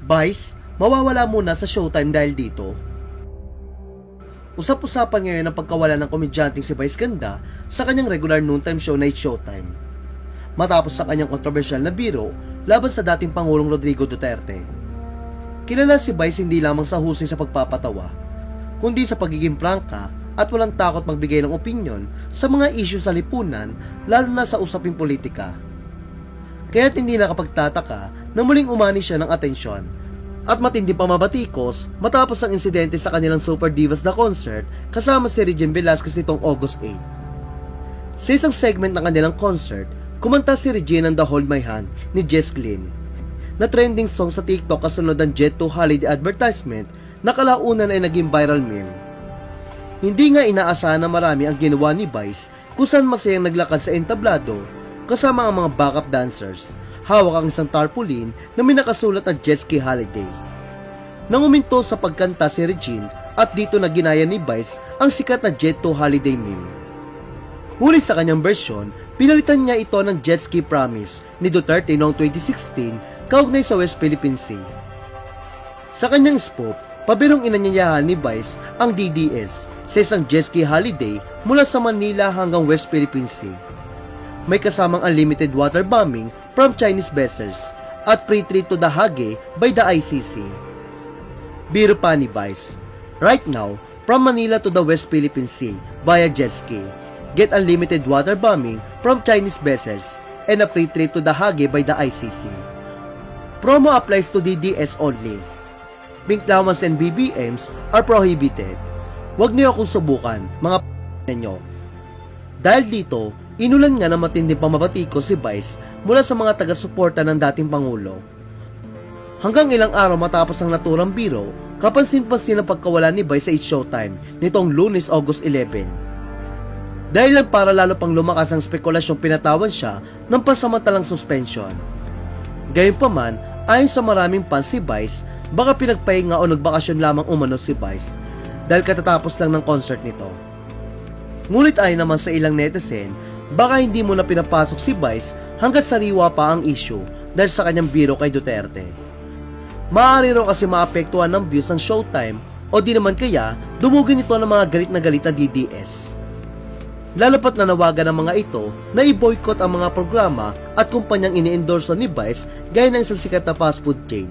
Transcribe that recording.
Vice, mawawala muna sa Showtime dahil dito. Usap-usapan ngayon ang pagkawala ng komedyanteng si Vice Ganda sa kanyang regular noontime show na It's Showtime. Matapos sa kanyang kontrobersyal na biro laban sa dating Pangulong Rodrigo Duterte. Kilala si Vice hindi lamang sa husay sa pagpapatawa, kundi sa pagiging prangka at walang takot magbigay ng opinyon sa mga issue sa lipunan, lalo na sa usaping politika. Kaya't hindi nakapagtataka na muling umani siya ng atensyon at matindi pa mabatikos matapos ang insidente sa kanilang Super Divas The Concert kasama si Regine Velasquez nitong August 8. Sa isang segment ng kanilang concert, kumanta si Regine ng The Hold My Hand ni Jess Glynn, na trending song sa TikTok kasunod ng Jet 2 holiday advertisement na kalaunan ay naging viral meme. Hindi nga inaasahan na marami ang ginawa ni Vice kung saan masayang naglakad sa entablado kasama ang mga backup dancers, hawak ang isang tarpaulin na may nakasulat na Jet Ski Holiday. Nang uminto sa pagkanta si Regine at dito na ginaya ni Vice ang sikat na Jet 2 holiday meme. Huli sa kanyang bersyon, pinalitan niya ito ng Jet Ski Promise ni Duterte noong 2016 kaugnay sa West Philippine Sea. Sa kanyang spoof, pabirong inanyayahan ni Vice ang DDS sa isang jet ski holiday mula sa Manila hanggang West Philippine Sea. May kasamang unlimited water bombing from Chinese vessels at free trip to the Hague by the ICC. Biro pa ni Vice, right now, from Manila to the West Philippine Sea via jet ski, get unlimited water bombing from Chinese vessels and a free trip to the Hague by the ICC. Promo applies to DDS only. Pink llawans and BBMs are prohibited. Huwag niyo akong subukan, mga ninyo. Dahil dito, inulan nga na matinding pamabatiko si Vice mula sa mga taga-suporta ng dating Pangulo. Hanggang ilang araw matapos ang naturang biro, kapansin-pansin ang pagkawala ni Vice sa It's Showtime nitong Lunes, August 11. Dahil lang para lalo pang lumakas ang spekulasyong pinatawan siya ng pansamantalang suspension. Gayunpaman, ayon sa maraming fans si Vice, baka pinagpahinga o nagbakasyon lamang umano si Vice dahil katatapos lang ng concert nito. Ngunit ayon naman sa ilang netizen, baka hindi mo na pinapasok si Vice hanggat sariwa pa ang issue dahil sa kanyang biro kay Duterte. Maaari raw kasi maapektuhan ng views ng Showtime o di naman kaya dumugin ito ng mga galit na galit na DDS. Lalo pat nanawagan ng mga ito na i-boycott ang mga programa at kumpanyang ini-endorso ni Vice gaya ng isang sikat na fast food chain.